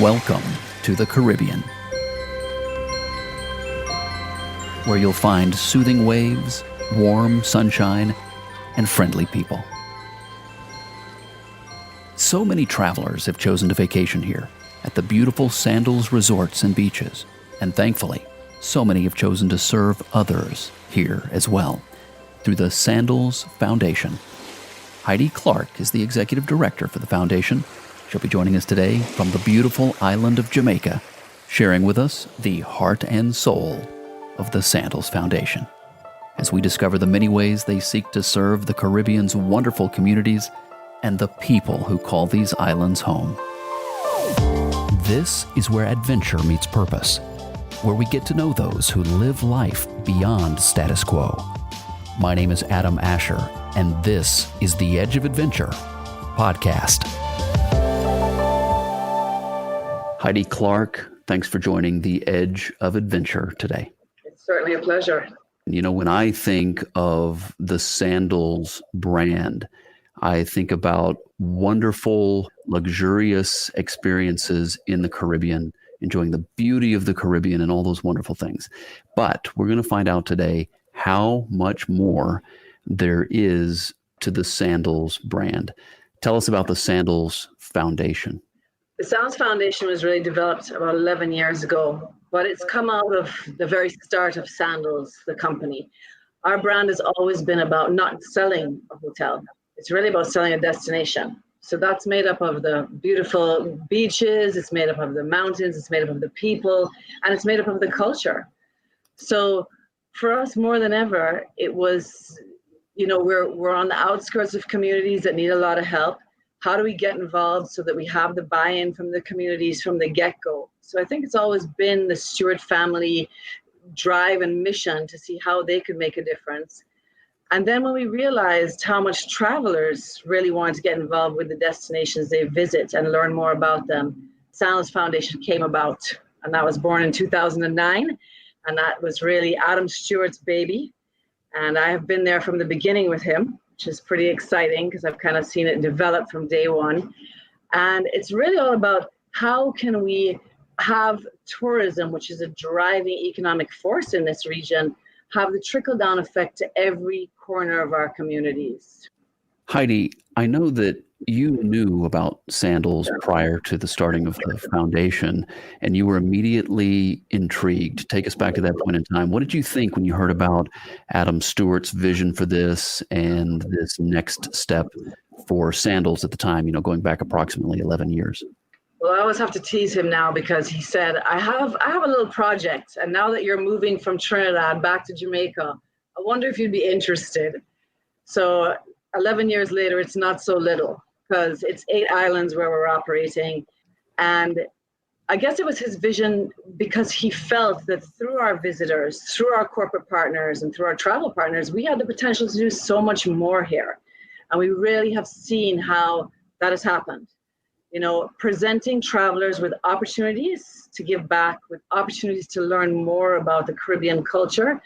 Welcome to the Caribbean, where you'll find soothing waves, warm sunshine, and friendly people. So many travelers have chosen to vacation here at the beautiful Sandals Resorts and beaches, and thankfully, so many have chosen to serve others here as well through the Sandals Foundation. Heidi Clarke is the executive director for the foundation. She'll be joining us today from the beautiful island of Jamaica, sharing with us the heart and soul of the Sandals Foundation, as we discover the many ways they seek to serve the Caribbean's wonderful communities and the people who call these islands home. This is where adventure meets purpose, where we get to know those who live life beyond status quo. My name is Adam Asher, and this is the Edge of Adventure podcast. Heidi Clarke, thanks for joining the Edge of Adventure today. It's certainly a pleasure. You know, when I think of the Sandals brand, I think about wonderful, luxurious experiences in the Caribbean, enjoying the beauty of the Caribbean and all those wonderful things. But we're going to find out today how much more there is to the Sandals brand. Tell us about the Sandals Foundation. The Sandals Foundation was really developed about 11 years ago, but it's come out of the very start of Sandals, the company. Our brand has always been about not selling a hotel. It's really about selling a destination. So that's made up of the beautiful beaches, it's made up of the mountains, it's made up of the people, and it's made up of the culture. So for us, more than ever, it was, you know, we're on the outskirts of communities that need a lot of help. How do we get involved so that we have the buy-in from the communities from the get-go? So I think it's always been the Stewart family drive and mission to see how they could make a difference. And then when we realized how much travelers really wanted to get involved with the destinations they visit and learn more about them, Sandals Foundation came about. And that was born in 2009. And that was really Adam Stewart's baby. And I have been there from the beginning with him, which is pretty exciting because I've kind of seen it develop from day one. And it's really all about how can we have tourism, which is a driving economic force in this region, have the trickle-down effect to every corner of our communities. Heidi, I know that you knew about Sandals prior to the starting of the foundation, and you were immediately intrigued. Take us back to that point in time. What did you think when you heard about Adam Stewart's vision for this and this next step for Sandals at the time, you know, going back approximately 11 years? Well, I always have to tease him now because he said, I have a little project, and now that you're moving from Trinidad back to Jamaica, I wonder if you'd be interested. So 11 years later, it's not so little because it's 8 islands where we're operating. And I guess it was his vision because he felt that through our visitors, through our corporate partners, and through our travel partners, we had the potential to do so much more here. And we really have seen how that has happened. You know, presenting travelers with opportunities to give back, with opportunities to learn more about the Caribbean culture,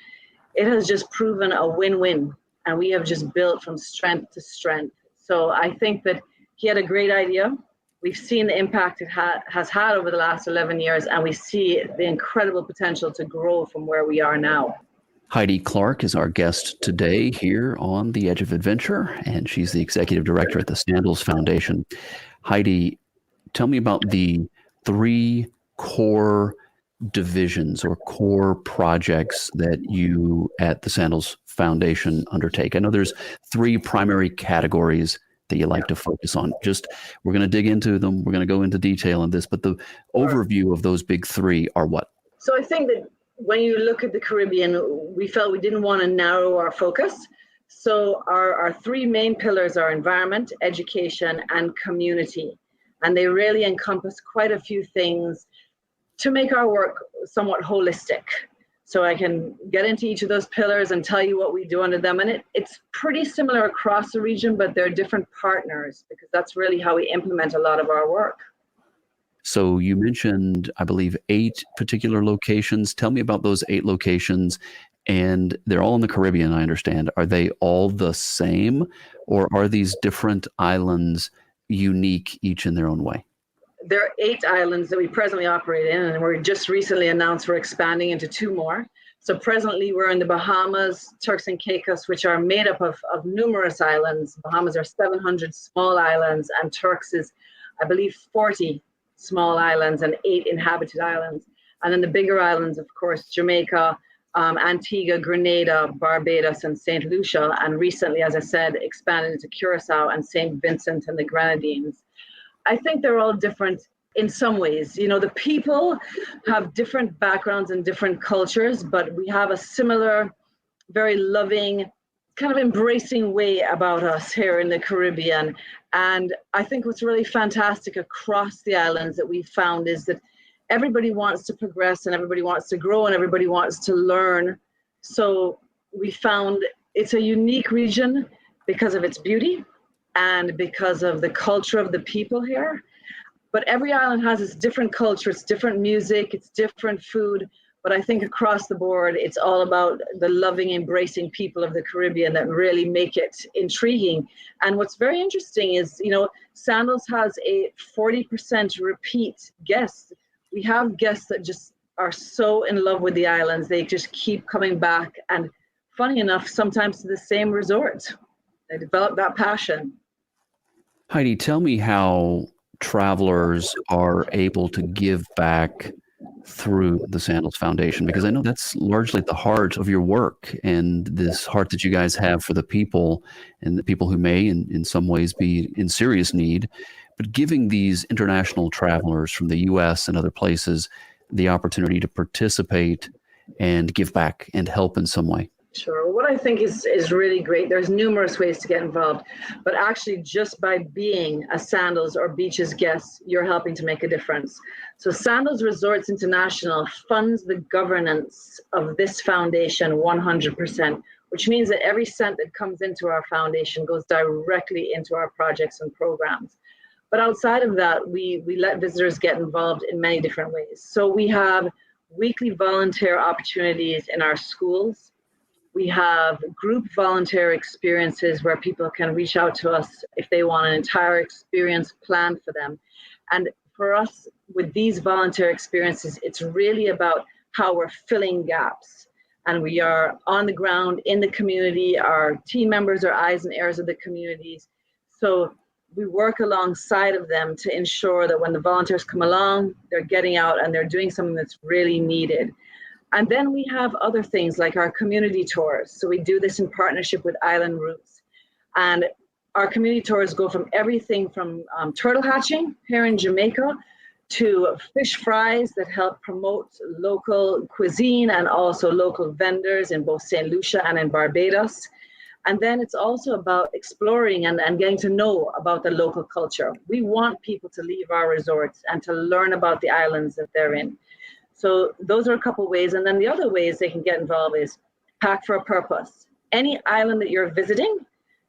it has just proven a win-win. And we have just built from strength to strength. So I think that he had a great idea. We've seen the impact it has had over the last 11 years, and we see the incredible potential to grow from where we are now. Heidi Clarke is our guest today here on The Edge of Adventure, and she's the executive director at the Sandals Foundation. Heidi, tell me about the 3 core divisions or core projects that you at the Sandals Foundation undertake. I know there's 3 primary categories that you like to focus on. We're going to dig into them. We're going to go into detail on this, but the overview of those big 3 are what? So I think that when you look at the Caribbean, we felt we didn't want to narrow our focus. So our 3 main pillars are environment, education, and community. And they really encompass quite a few things to make our work somewhat holistic. So I can get into each of those pillars and tell you what we do under them. And it's pretty similar across the region, but they're different partners because that's really how we implement a lot of our work. So you mentioned, I believe, 8 particular locations. Tell me about those 8 locations. And they're all in the Caribbean, I understand. Are they all the same, or are these different islands unique each in their own way? there are 8 islands that we presently operate in, and we're just recently announced we're expanding into 2 more. So presently we're in the Bahamas, Turks and Caicos, which are made up of numerous islands. Bahamas are 700 small islands, and Turks is, I believe, 40 small islands and 8 inhabited islands. And then the bigger islands, of course, Jamaica, Antigua, Grenada, Barbados, and St. Lucia. And recently, as I said, expanded into Curacao and St. Vincent and the Grenadines. I think they're all different in some ways. You know, the people have different backgrounds and different cultures, but we have a similar, very loving, kind of embracing way about us here in the Caribbean. And I think what's really fantastic across the islands that we've found is that everybody wants to progress and everybody wants to grow and everybody wants to learn. So we found it's a unique region because of its beauty and because of the culture of the people here. But every island has its different culture, it's different music, it's different food. But I think across the board, it's all about the loving, embracing people of the Caribbean that really make it intriguing. And what's very interesting is, you know, Sandals has a 40% repeat guests. We have guests that just are so in love with the islands. They just keep coming back. And funny enough, sometimes to the same resort. They develop that passion. Heidi, tell me how travelers are able to give back through the Sandals Foundation, because I know that's largely at the heart of your work and this heart that you guys have for the people and the people who may in some ways be in serious need, but giving these international travelers from the US and other places the opportunity to participate and give back and help in some way. Sure. What I think is really great, there's numerous ways to get involved, but actually just by being a Sandals or Beaches guest, you're helping to make a difference. So Sandals Resorts International funds the governance of this foundation 100%, which means that every cent that comes into our foundation goes directly into our projects and programs. But outside of that, we let visitors get involved in many different ways. So we have weekly volunteer opportunities in our schools. We have group volunteer experiences where people can reach out to us if they want an entire experience planned for them. And for us, with these volunteer experiences, it's really about how we're filling gaps. And we are on the ground in the community. Our team members are eyes and ears of the communities. So we work alongside of them to ensure that when the volunteers come along, they're getting out and they're doing something that's really needed. And then we have other things like our community tours. So we do this in partnership with Island Roots. And our community tours go from everything from turtle hatching here in Jamaica to fish fries that help promote local cuisine and also local vendors in both St. Lucia and in Barbados. And then it's also about exploring and getting to know about the local culture. We want people to leave our resorts and to learn about the islands that they're in. So those are a couple ways. And then the other ways they can get involved is Pack for a Purpose. Any island that you're visiting,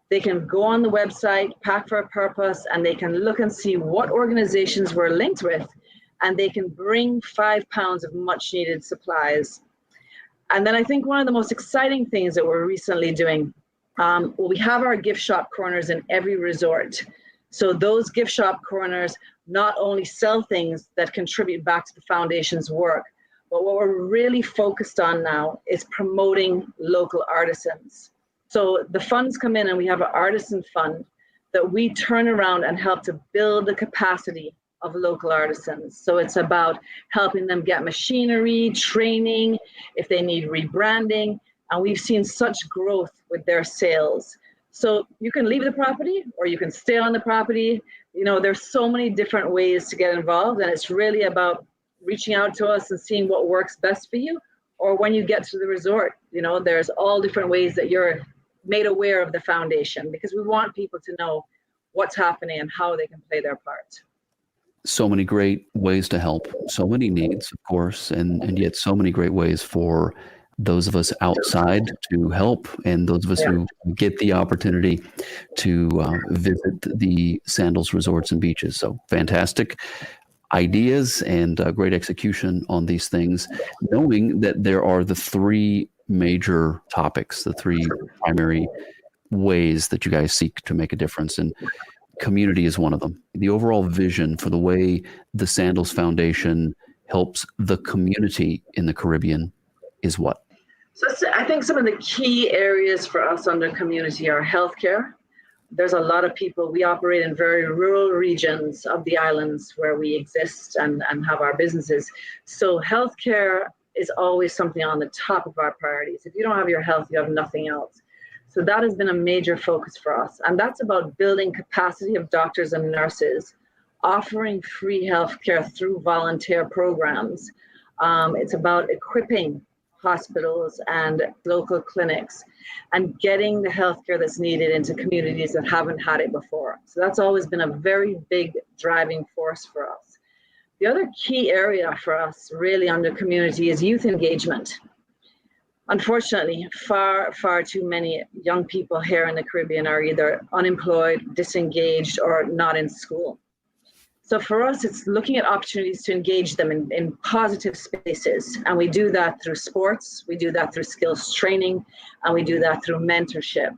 they can go on the website, Pack for a Purpose, and they can look and see what organizations we're linked with, and they can bring 5 pounds of much needed supplies. And then I think one of the most exciting things that we're recently doing, we have our gift shop corners in every resort. So those gift shop corners not only sell things that contribute back to the foundation's work, but what we're really focused on now is promoting local artisans. So the funds come in and we have an artisan fund that we turn around and help to build the capacity of local artisans. So it's about helping them get machinery, training, if they need rebranding, and we've seen such growth with their sales. So you can leave the property or you can stay on the property. You know, there's so many different ways to get involved, and it's really about reaching out to us and seeing what works best for you. Or when you get to the resort, you know, there's all different ways that you're made aware of the foundation, because we want people to know what's happening and how they can play their part. So many great ways to help, so many needs, of course, and yet so many great ways for those of us outside to help, and those of us who get the opportunity to visit the Sandals Resorts and Beaches. So fantastic ideas and great execution on these things, knowing that there are the 3 major topics, the 3 primary ways that you guys seek to make a difference. And community is one of them. The overall vision for the way the Sandals Foundation helps the community in the Caribbean is what? So I think some of the key areas for us under community are healthcare. There's a lot of people, we operate in very rural regions of the islands where we exist and have our businesses. So healthcare is always something on the top of our priorities. If you don't have your health, you have nothing else. So that has been a major focus for us. And that's about building capacity of doctors and nurses, offering free healthcare through volunteer programs. It's about equipping hospitals and local clinics and getting the healthcare that's needed into communities that haven't had it before. So that's always been a very big driving force for us. The other key area for us really under community is youth engagement. Unfortunately, far too many young people here in the Caribbean are either unemployed, disengaged, or not in school. So for us, it's looking at opportunities to engage them in positive spaces. And we do that through sports, we do that through skills training, and we do that through mentorship.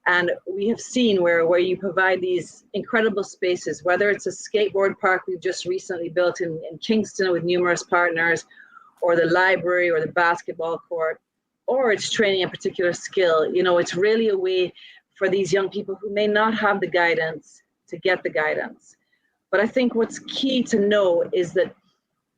And we have seen where you provide these incredible spaces, whether it's a skateboard park we've just recently built in Kingston with numerous partners, or the library or the basketball court, or it's training a particular skill. You know, it's really a way for these young people who may not have the guidance to get the guidance. But I think what's key to know is that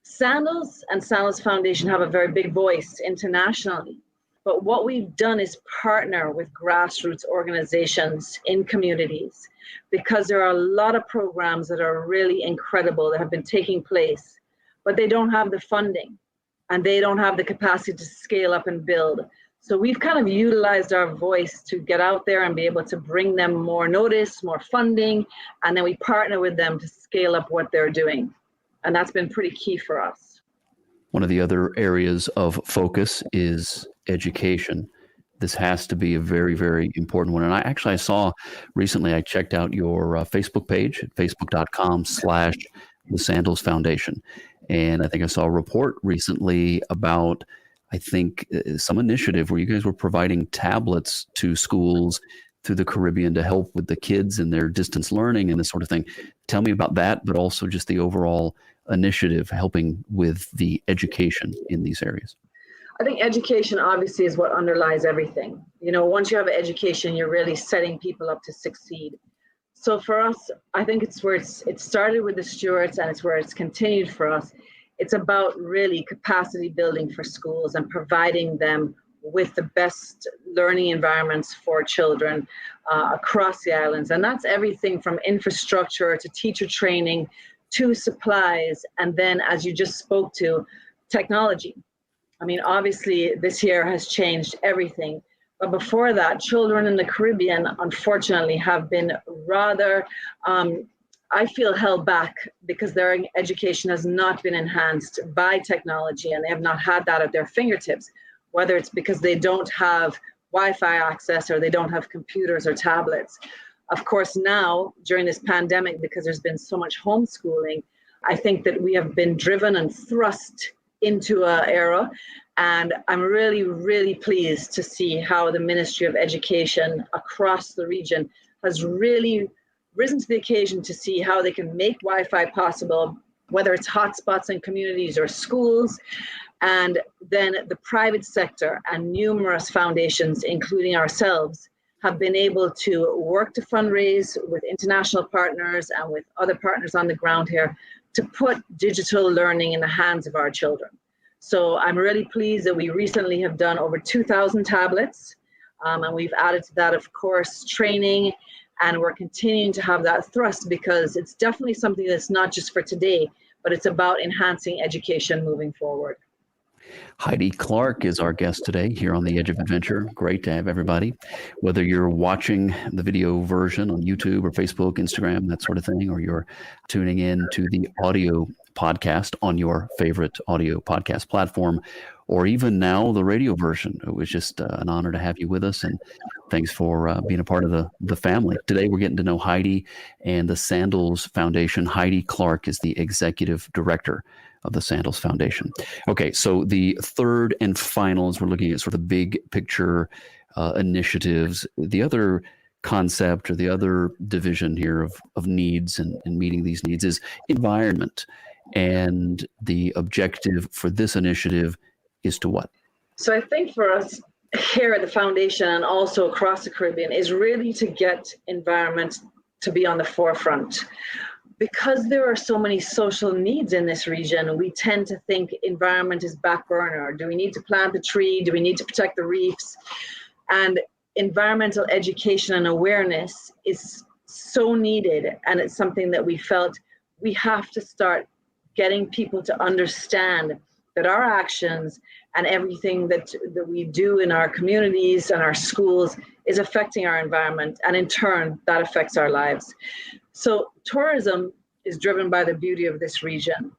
Sandals and Sandals Foundation have a very big voice internationally. But what we've done is partner with grassroots organizations in communities, because there are a lot of programs that are really incredible that have been taking place, but they don't have the funding and they don't have the capacity to scale up and build. So we've kind of utilized our voice to get out there and be able to bring them more notice, more funding, and then we partner with them to scale up what they're doing. And that's been pretty key for us. One of the other areas of focus is education. This has to be a very, very important one. And I saw recently, I checked out your Facebook page at facebook.com/the Sandals Foundation. And I think I saw a report recently about, I think, some initiative where you guys were providing tablets to schools through the Caribbean to help with the kids and their distance learning and this sort of thing. Tell me about that, but also just the overall initiative helping with the education in these areas. I think education obviously is what underlies everything. You know, once you have education, you're really setting people up to succeed. So for us, I think it's where it started with the stewards and it's where it's continued for us. It's about really capacity building for schools and providing them with the best learning environments for children across the islands. And that's everything from infrastructure to teacher training to supplies. And then, as you just spoke to, technology. I mean, obviously this year has changed everything. But before that, children in the Caribbean, unfortunately, have been rather, I feel, held back because their education has not been enhanced by technology and they have not had that at their fingertips, whether it's because they don't have Wi-Fi access or they don't have computers or tablets. Of course, now, during this pandemic, because there's been so much homeschooling, I think that we have been driven and thrust into an era. And I'm really, really pleased to see how the Ministry of Education across the region has really risen to the occasion to see how they can make Wi-Fi possible, whether it's hotspots in communities or schools. And then the private sector and numerous foundations, including ourselves, have been able to work to fundraise with international partners and with other partners on the ground here to put digital learning in the hands of our children. So I'm really pleased that we recently have done over 2,000 tablets, and we've added to that, of course, training, and we're continuing to have that thrust because it's definitely something that's not just for today, but it's about enhancing education moving forward. Heidi Clarke is our guest today here on The Edge of Adventure. Great to have everybody. Whether you're watching the video version on YouTube or Facebook, Instagram, that sort of thing, or you're tuning in to the audio podcast on your favorite audio podcast platform, or even now the radio version. It was just an honor to have you with us, and thanks for being a part of the family. Today we're getting to know Heidi and the Sandals Foundation. Heidi Clarke is the executive director of the Sandals Foundation. Okay, so the third and final, as we're looking at sort of big picture initiatives, the other concept or the other division here of needs and meeting these needs is environment. And the objective for this initiative is to what? So I think for us here at the foundation and also across the Caribbean is really to get environment to be on the forefront. Because there are so many social needs in this region, we tend to think environment is back burner. Do we need to plant the tree? Do we need to protect the reefs? And environmental education and awareness is so needed. And it's something that we felt we have to start getting people to understand that our actions and everything that we do in our communities and our schools is affecting our environment. And in turn, that affects our lives. So tourism is driven by the beauty of this region,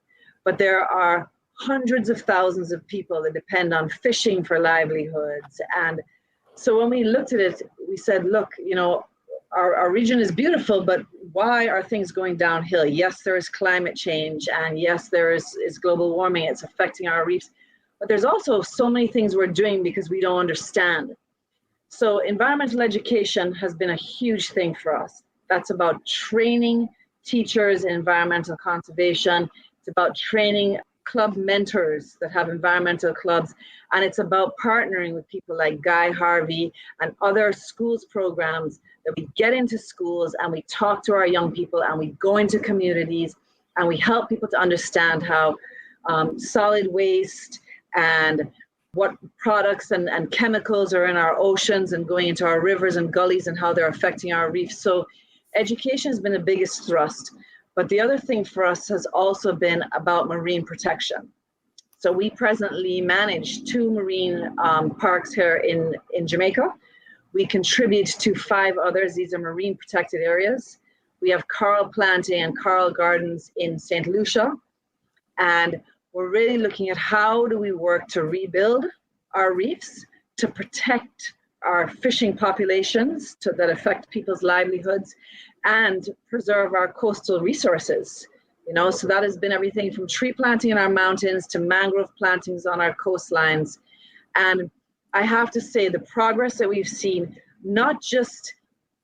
but there are hundreds of thousands of people that depend on fishing for livelihoods. And so when we looked at it, we said, look, our region is beautiful, but why are things going downhill? Yes, there is climate change, and yes, there is global warming. It's affecting our reefs, but there's also so many things we're doing because we don't understand. So environmental education has been a huge thing for us. That's about training teachers in environmental conservation. It's about training club mentors that have environmental clubs. And it's about partnering with people like Guy Harvey and other schools programs that we get into schools and we talk to our young people and we go into communities and we help people to understand how solid waste and what products and chemicals are in our oceans and going into our rivers and gullies and how they're affecting our reefs. So education has been the biggest thrust. But the other thing for us has also been about marine protection. So we presently manage 2 marine parks here in Jamaica. We contribute to 5 others. These are marine protected areas. We have coral planting and coral gardens in St. Lucia. And we're really looking at how do we work to rebuild our reefs, to protect our fishing populations that affect people's livelihoods, and preserve our coastal resources. So that has been everything from tree planting in our mountains to mangrove plantings on our coastlines. And I have to say the progress that we've seen, not just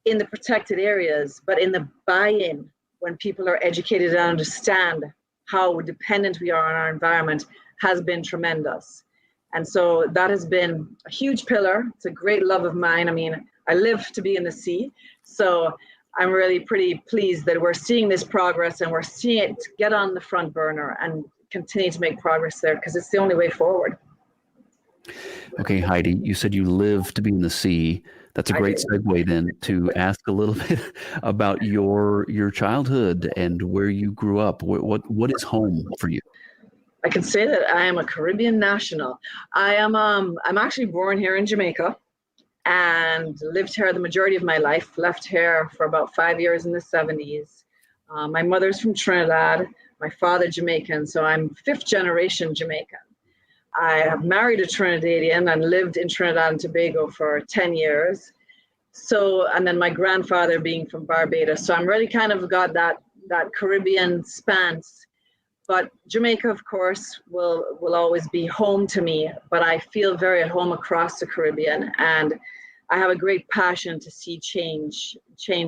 in the protected areas, but in the buy-in when people are educated and understand how dependent we are on our environment, has been tremendous. And so that has been a huge pillar. It's a great love of mine. I mean, I live to be in the sea. So I'm really pretty pleased that we're seeing this progress and we're seeing it get on the front burner and continue to make progress there because it's the only way forward. Okay, Heidi, you said you live to be in the sea. That's a great segue then to ask a little bit about your childhood and where you grew up. What is home for you? I can say that I am a Caribbean national. I'm actually born here in Jamaica and lived here the majority of my life, left here for about 5 years in the 70s. My mother's from Trinidad, my father Jamaican, so I'm 5th generation Jamaican. I have married a Trinidadian and lived in Trinidad and Tobago for 10 years. So, and then my grandfather being from Barbados. So I'm really kind of got that Caribbean stance. But Jamaica, of course, will always be home to me, but I feel very at home across the Caribbean. And I have a great passion to see change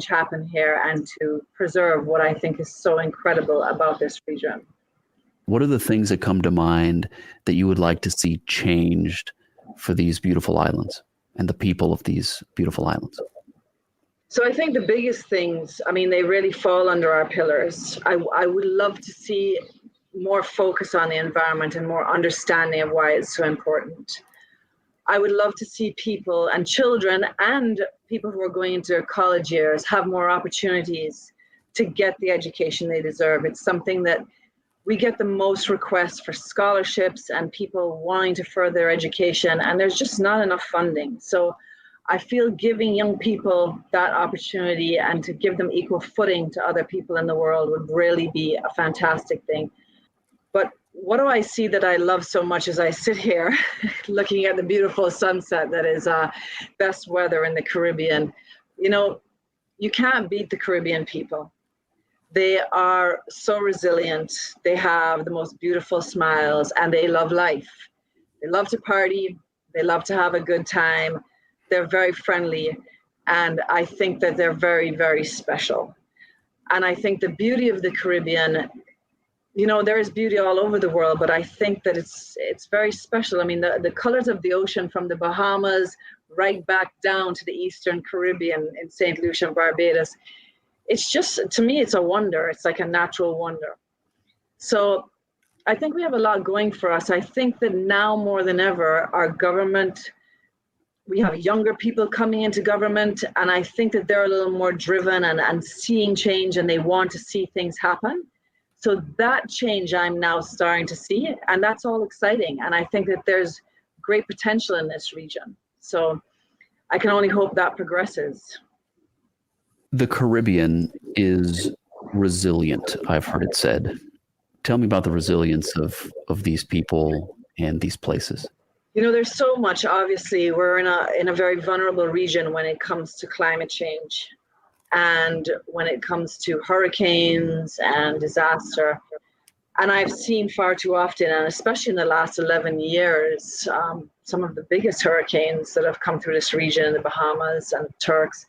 happen here and to preserve what I think is so incredible about this region. What are the things that come to mind that you would like to see changed for these beautiful islands and the people of these beautiful islands? So I think the biggest things, I mean, they really fall under our pillars. I would love to see more focus on the environment and more understanding of why it's so important. I would love to see people and children and people who are going into their college years have more opportunities to get the education they deserve. It's something that we get the most requests for scholarships and people wanting to further their education, and there's just not enough funding. So I feel giving young people that opportunity and to give them equal footing to other people in the world would really be a fantastic thing. But what do I see that I love so much as I sit here looking at the beautiful sunset that is best weather in the Caribbean? You can't beat the Caribbean people. They are so resilient. They have the most beautiful smiles and they love life. They love to party. They love to have a good time. They're very friendly. And I think that they're very, very special. And I think the beauty of the Caribbean, there is beauty all over the world, but I think that it's very special. I mean, the colors of the ocean from the Bahamas right back down to the Eastern Caribbean in St. Lucia and Barbados, it's just, to me, it's a wonder. It's like a natural wonder. So I think we have a lot going for us. I think that now more than ever, our government, we have younger people coming into government, and I think that they're a little more driven and seeing change, and they want to see things happen. So that change I'm now starting to see, and that's all exciting. And I think that there's great potential in this region. So I can only hope that progresses. The Caribbean is resilient, I've heard it said. Tell me about the resilience of these people and these places. There's so much. Obviously, we're in a very vulnerable region when it comes to climate change and when it comes to hurricanes and disaster. And I've seen far too often, and especially in the last 11 years, some of the biggest hurricanes that have come through this region in the Bahamas and Turks.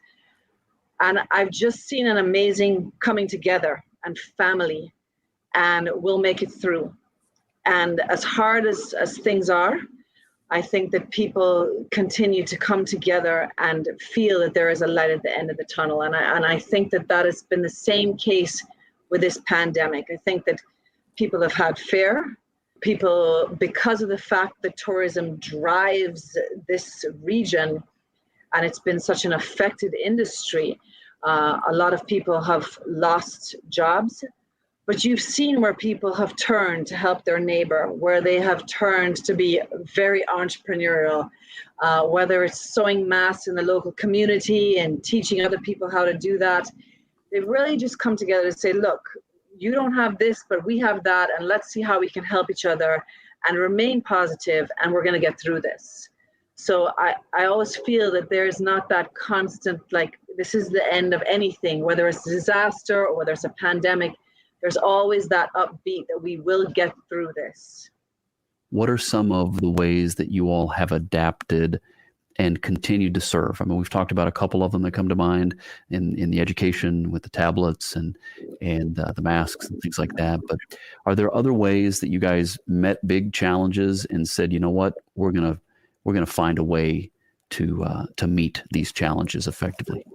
And I've just seen an amazing coming together and family, and we'll make it through. And as hard as things are, I think that people continue to come together and feel that there is a light at the end of the tunnel. And I think that has been the same case with this pandemic. I think that people have had fear. People, because of the fact that tourism drives this region, and it's been such an affected industry, a lot of people have lost jobs. But you've seen where people have turned to help their neighbor, where they have turned to be very entrepreneurial, whether it's sewing masks in the local community and teaching other people how to do that. They've really just come together to say, look, you don't have this, but we have that, and let's see how we can help each other and remain positive, and we're going to get through this. So I always feel that there's not that constant, like, this is the end of anything, whether it's a disaster or whether it's a pandemic. There's always that upbeat that we will get through this. What are some of the ways that you all have adapted and continued to serve? I mean, we've talked about a couple of them that come to mind in the education with the tablets and the masks and things like that. But are there other ways that you guys met big challenges and said, you know what, we're gonna find a way to meet these challenges effectively?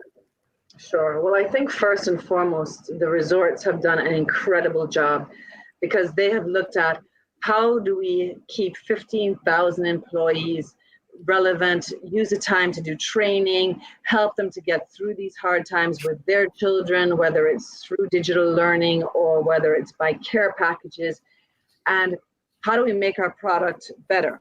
Sure. Well, I think first and foremost, the resorts have done an incredible job because they have looked at how do we keep 15,000 employees relevant, use the time to do training, help them to get through these hard times with their children, whether it's through digital learning or whether it's by care packages, and how do we make our product better?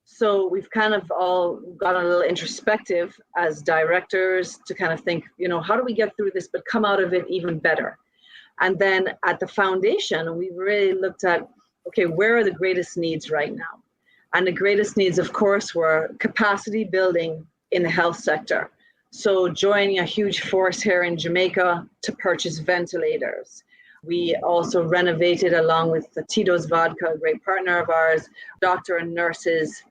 So we've kind of all got a little introspective as directors to kind of think, how do we get through this, but come out of it even better? And then at the foundation, we really looked at, okay, where are the greatest needs right now? And the greatest needs, of course, were capacity building in the health sector. So joining a huge force here in Jamaica to purchase ventilators. We also renovated, along with the Tito's Vodka, a great partner of ours, doctor and nurses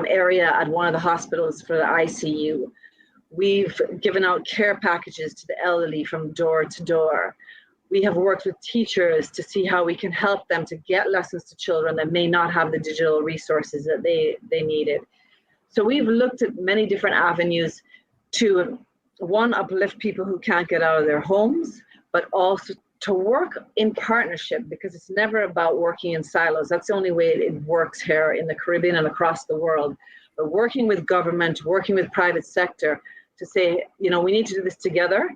area at one of the hospitals for the ICU. We've given out care packages to the elderly from door to door. We have worked with teachers to see how we can help them to get lessons to children that may not have the digital resources that they needed. So we've looked at many different avenues to, one, uplift people who can't get out of their homes, but also to work in partnership, because it's never about working in silos. That's the only way it works here in the Caribbean and across the world. But working with government, working with private sector to say, we need to do this together.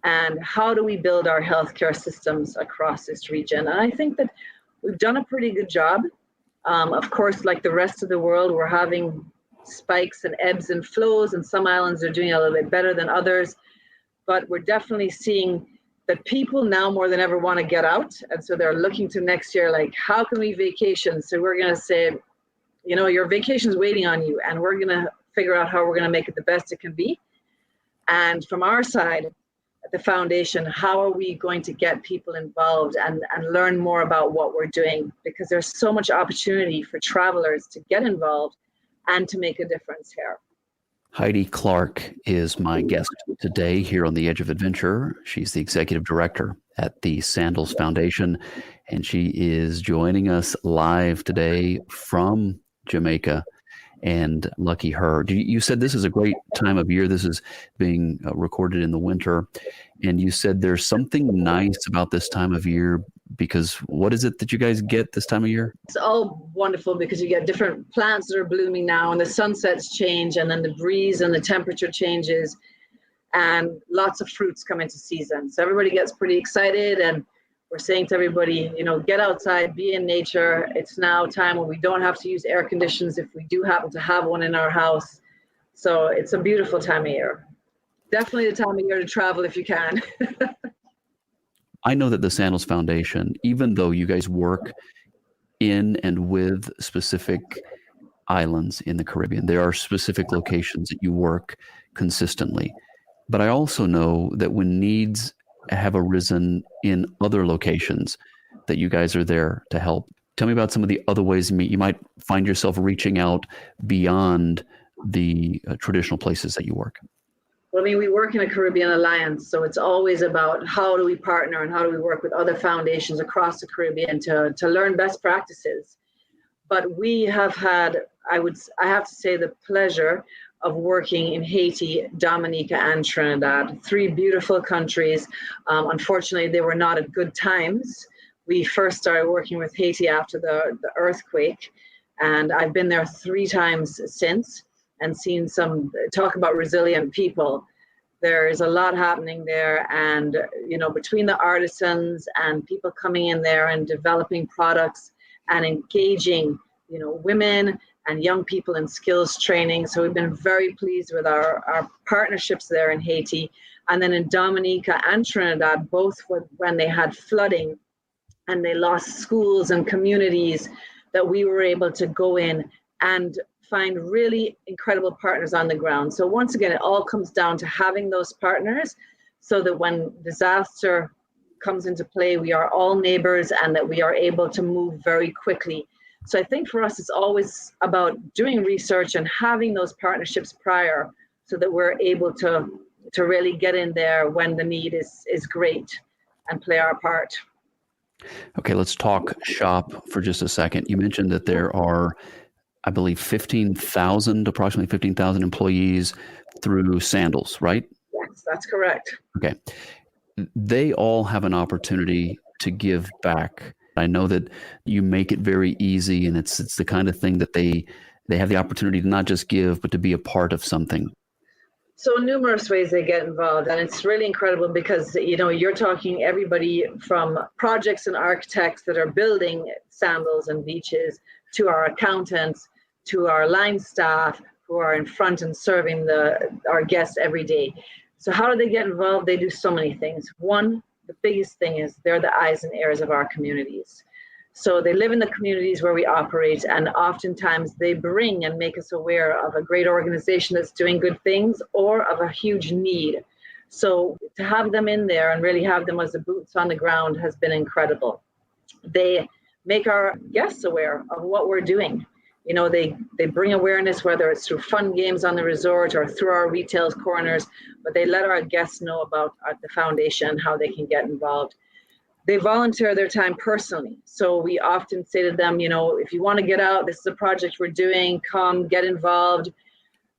And how do we build our healthcare systems across this region? And I think that we've done a pretty good job. Of course, like the rest of the world, we're having spikes and ebbs and flows, and some islands are doing a little bit better than others. But we're definitely seeing that people now more than ever want to get out. And so they're looking to next year, like, how can we vacation? So we're going to say, your vacation's waiting on you, and we're going to figure out how we're going to make it the best it can be. And from our side, at the foundation, how are we going to get people involved and learn more about what we're doing? Because there's so much opportunity for travelers to get involved and to make a difference here. Heidi Clarke is my guest today here on The Edge of Adventure. She's the executive director at the Sandals Foundation, and she is joining us live today from Jamaica. And lucky her. You said this is a great time of year. This is being recorded in the winter. And you said there's something nice about this time of year because what is it that you guys get this time of year? It's all wonderful because you get different plants that are blooming now and the sunsets change and then the breeze and the temperature changes and lots of fruits come into season. So everybody gets pretty excited and we're saying to everybody, get outside, be in nature. It's now time when we don't have to use air conditions if we do happen to have one in our house. So it's a beautiful time of year. Definitely the time of year to travel if you can. I know that the Sandals Foundation, even though you guys work in and with specific islands in the Caribbean, there are specific locations that you work consistently. But I also know that when needs have arisen in other locations, that you guys are there to help. Tell me about some of the other ways you might find yourself reaching out beyond the traditional places that you work. Well, we work in a Caribbean alliance, so it's always about how do we partner and how do we work with other foundations across the Caribbean to learn best practices. But we have had, I have to say, the pleasure of working in Haiti, Dominica, and Trinidad, 3 beautiful countries. Unfortunately, they were not at good times. We first started working with Haiti after the earthquake, and I've been there 3 times since and seen some, talk about resilient people. There's a lot happening there, and between the artisans and people coming in there and developing products and engaging women and young people in skills training. So we've been very pleased with our partnerships there in Haiti. And then in Dominica and Trinidad, both when they had flooding and they lost schools and communities, that we were able to go in and find really incredible partners on the ground. So once again, it all comes down to having those partners so that when disaster comes into play, we are all neighbors and that we are able to move very quickly. So I think for us, it's always about doing research and having those partnerships prior so that we're able to really get in there when the need is great and play our part. Okay, let's talk shop for just a second. You mentioned that there are, I believe, approximately 15,000 employees through Sandals, right? Yes, that's correct. Okay. They all have an opportunity to give back. I know that you make it very easy, and it's the kind of thing that they have the opportunity to not just give, but to be a part of something. So numerous ways they get involved, and it's really incredible because you're talking everybody from projects and architects that are building sandals and beaches to our accountants to our line staff who are in front and serving our guests every day. So how do they get involved? They do so many things. One, the biggest thing is they're the eyes and ears of our communities. So they live in the communities where we operate, and oftentimes they bring and make us aware of a great organization that's doing good things or of a huge need. So to have them in there and really have them as the boots on the ground has been incredible. They make our guests aware of what we're doing. They bring awareness, whether it's through fun games on the resort or through our retail corners, but they let our guests know about the foundation and how they can get involved. They volunteer their time personally. So we often say to them, if you want to get out, this is a project we're doing, come, get involved.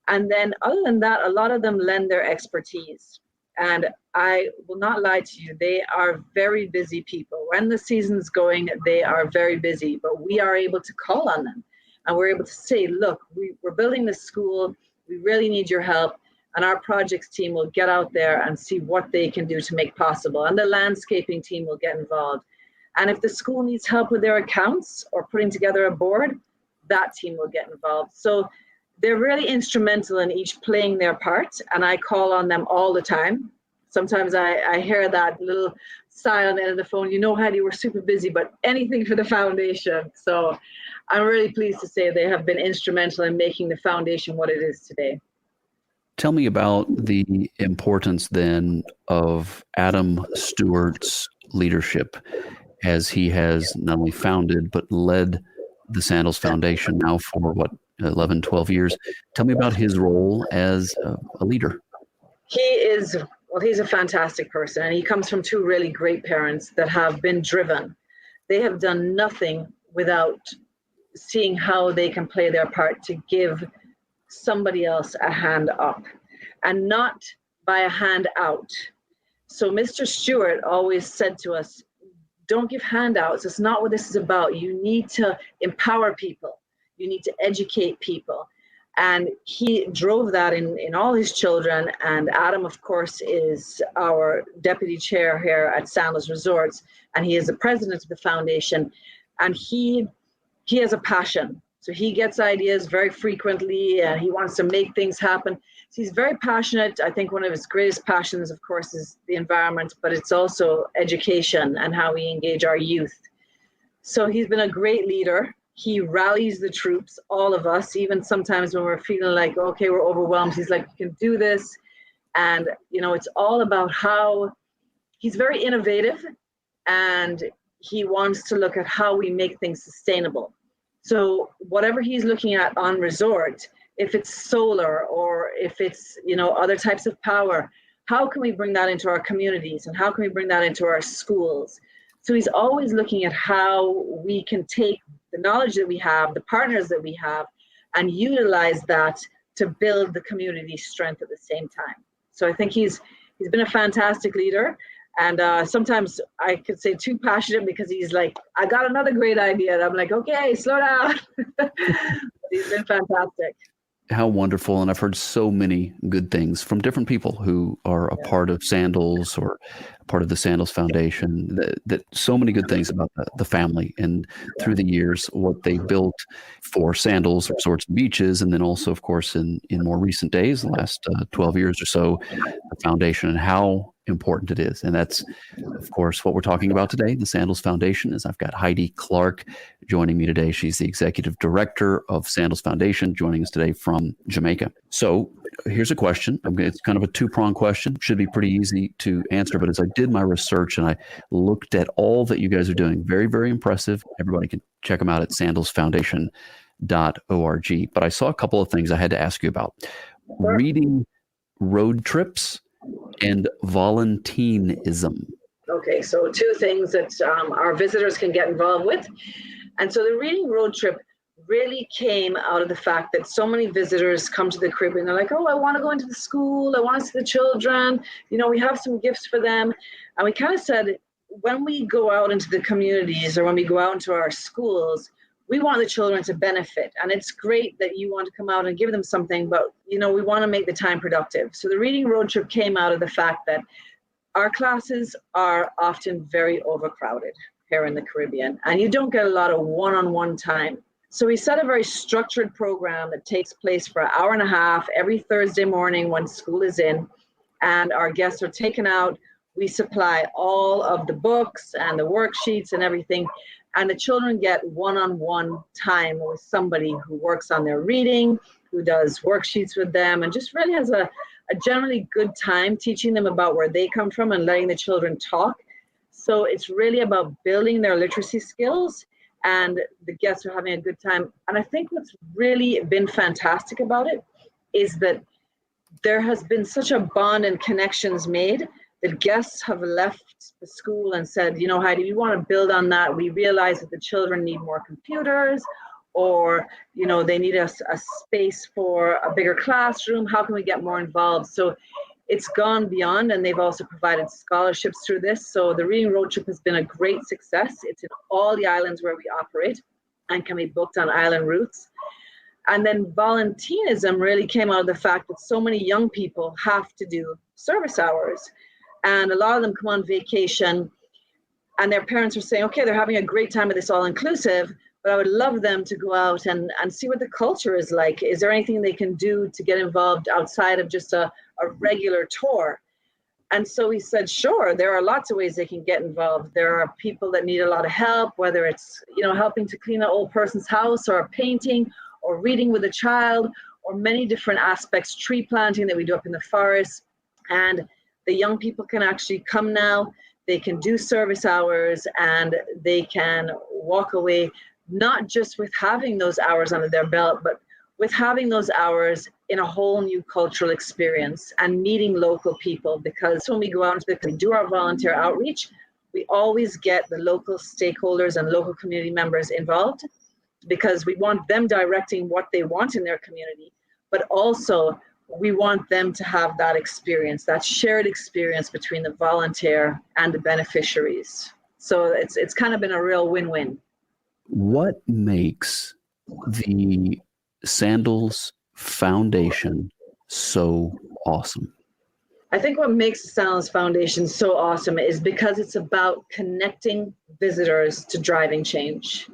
And then other than that, a lot of them lend their expertise. And I will not lie to you, they are very busy people. When the season's going, they are very busy, but we are able to call on them. And we're able to say, look, we're building this school. We really need your help. And our projects team will get out there and see what they can do to make possible. And the landscaping team will get involved. And if the school needs help with their accounts or putting together a board, that team will get involved. So they're really instrumental in each playing their part. And I call on them all the time. Sometimes I hear that little sigh on the end of the phone, Heidi, we're super busy, but anything for the foundation. So I'm really pleased to say they have been instrumental in making the foundation what it is today. Tell me about the importance then of Adam Stewart's leadership as he has not only founded, but led the Sandals Foundation now for 11, 12 years. Tell me about his role as a leader. He's a fantastic person, and he comes from two really great parents that have been driven. They have done nothing without seeing how they can play their part to give somebody else a hand up and not by a hand out. So Mr. Stewart always said to us, don't give handouts. It's not what this is about. You need to empower people. You need to educate people. And he drove that in all his children. And Adam, of course, is our deputy chair here at Sandals Resorts, and he is the president of the foundation. And he has a passion. So he gets ideas very frequently, and he wants to make things happen. So he's very passionate. I think one of his greatest passions, of course, is the environment, but it's also education and how we engage our youth. So he's been a great leader. He rallies the troops, all of us, even sometimes when we're feeling like, okay, we're overwhelmed. He's like, you can do this. And, it's all about how he's very innovative, and he wants to look at how we make things sustainable. So whatever he's looking at on resort, if it's solar or if it's, other types of power, how can we bring that into our communities, and how can we bring that into our schools? So he's always looking at how we can take the knowledge that we have, the partners that we have, and utilize that to build the community strength at the same time. So I think he's been a fantastic leader. And sometimes I could say too passionate, because he's like, I got another great idea. And I'm like, okay, slow down. He's been fantastic. How wonderful. And I've heard so many good things from different people who are a part of Sandals or part of the Sandals Foundation, that so many good things about the family, and through the years, what they built for Sandals Resorts and Beaches. And then also, of course, in more recent days, the last 12 years or so, the foundation, and how important it is. And that's, of course, what we're talking about today, the Sandals Foundation. Is I've got Heidi Clarke joining me today. She's the executive director of Sandals Foundation, joining us today from Jamaica. So here's a question. It's kind of a two-pronged question. Should be pretty easy to answer. But as I did my research and I looked at all that you guys are doing, very, very impressive. Everybody can check them out at sandalsfoundation.org. But I saw a couple of things I had to ask you about. Reading road trips and volunteerism. Okay, so two things that our visitors can get involved with. And so the reading road trip really came out of the fact that so many visitors come to the Caribbean. They're like, oh, I want to go into the school. I want to see the children. We have some gifts for them. And we kind of said, when we go out into the communities, or when we go out into our schools, we want the children to benefit. And it's great that you want to come out and give them something, but we want to make the time productive. So the reading road trip came out of the fact that our classes are often very overcrowded here in the Caribbean, and you don't get a lot of one-on-one time. So we set a very structured program that takes place for an hour and a half every Thursday morning when school is in, and our guests are taken out. We supply all of the books and the worksheets and everything, and the children get one-on-one time with somebody who works on their reading, who does worksheets with them, and just really has a generally good time teaching them about where they come from and letting the children talk. So it's really about building their literacy skills, and the guests are having a good time. And I think what's really been fantastic about it is that there has been such a bond and connections made that guests have left the school and said, Heidi, we want to build on that. We realize that the children need more computers, or, they need a space for a bigger classroom. How can we get more involved? So it's gone beyond, and they've also provided scholarships through this. So the Reading Road Trip has been a great success. It's in all the islands where we operate and can be booked on island routes. And then volunteerism really came out of the fact that so many young people have to do service hours. And a lot of them come on vacation, and their parents are saying, okay, they're having a great time at this all-inclusive, but I would love them to go out and see what the culture is like. Is there anything they can do to get involved outside of just a regular tour? And so we said, sure, there are lots of ways they can get involved. There are people that need a lot of help, whether it's, helping to clean an old person's house, or a painting, or reading with a child, or many different aspects, tree planting that we do up in the forest. And the young people can actually come now, they can do service hours, and they can walk away, not just with having those hours under their belt, but with having those hours in a whole new cultural experience and meeting local people, because when we go out and do our volunteer outreach, we always get the local stakeholders and local community members involved, because we want them directing what they want in their community, but also we want them to have that experience, that shared experience between the volunteer and the beneficiaries. So it's kind of been a real win-win. What makes the Sandals Foundation so awesome? I think what makes the Sandals Foundation so awesome is because it's about connecting visitors to driving change.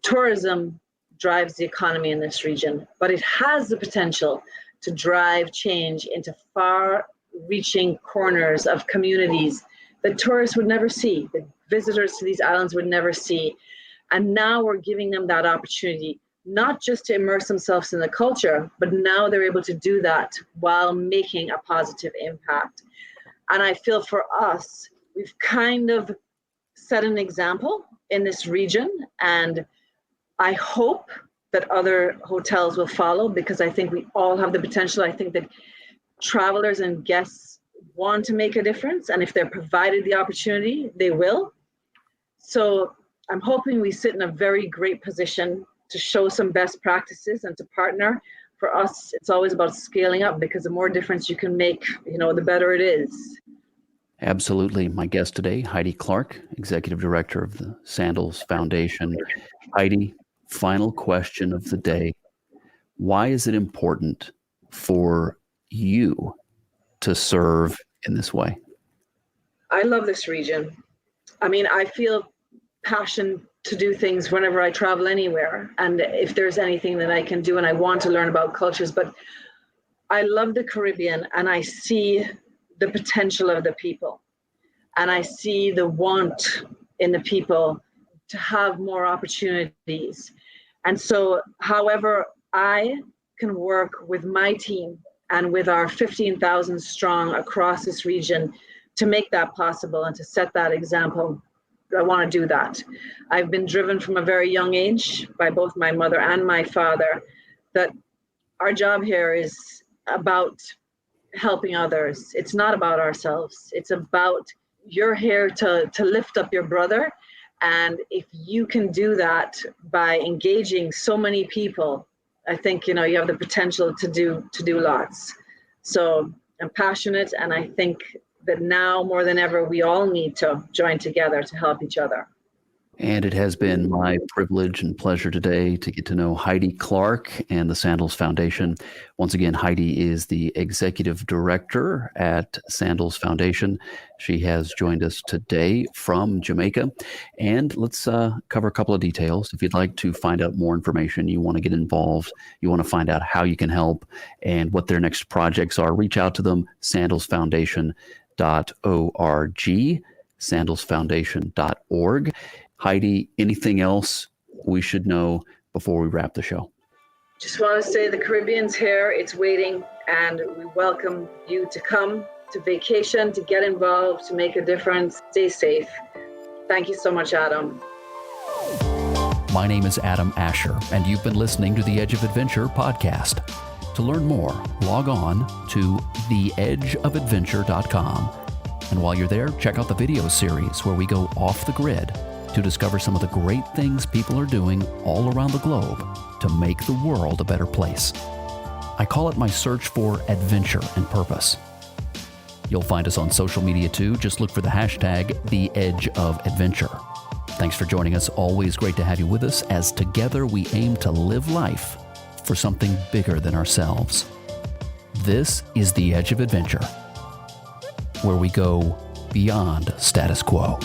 Tourism drives the economy in this region, but it has the potential to drive change into far-reaching corners of communities that tourists would never see, that visitors to these islands would never see. And now we're giving them that opportunity, not just to immerse themselves in the culture, but now they're able to do that while making a positive impact. And I feel for us, we've kind of set an example in this region, and I hope that other hotels will follow, because I think we all have the potential. I think that travelers and guests want to make a difference, and if they're provided the opportunity, they will. So I'm hoping we sit in a very great position to show some best practices and to partner. For us, it's always about scaling up, because the more difference you can make, the better it is. Absolutely. My guest today, Heidi Clarke, Executive Director of the Sandals Foundation. Heidi, final question of the day. Why is it important for you to serve in this way? I love this region. I mean, I feel passion to do things whenever I travel anywhere. And if there's anything that I can do, and I want to learn about cultures, but I love the Caribbean, and I see the potential of the people. And I see the want in the people to have more opportunities. And so, however I can work with my team and with our 15,000 strong across this region to make that possible and to set that example, I want to do that. I've been driven from a very young age by both my mother and my father that our job here is about helping others. It's not about ourselves. It's about, you're here to lift up your brother. And if you can do that by engaging so many people, I think, you have the potential to do lots. So I'm passionate, and I think that now more than ever, we all need to join together to help each other. And it has been my privilege and pleasure today to get to know Heidi Clarke and the Sandals Foundation. Once again, Heidi is the Executive Director at Sandals Foundation. She has joined us today from Jamaica. And let's cover a couple of details. If you'd like to find out more information, you want to get involved, you want to find out how you can help and what their next projects are, reach out to them, sandalsfoundation.org, sandalsfoundation.org. Heidi, anything else we should know before we wrap the show? Just want to say the Caribbean's here, it's waiting, and we welcome you to come to vacation, to get involved, to make a difference. Stay safe. Thank you so much, Adam. My name is Adam Asher, and you've been listening to the Edge of Adventure podcast. To learn more, log on to theedgeofadventure.com. And while you're there, check out the video series where we go off the grid to discover some of the great things people are doing all around the globe to make the world a better place. I call it my search for adventure and purpose. You'll find us on social media too. Just look for the hashtag #TheEdgeOfAdventure. Thanks for joining us. Always great to have you with us as together we aim to live life for something bigger than ourselves. This is The Edge of Adventure, where we go beyond status quo.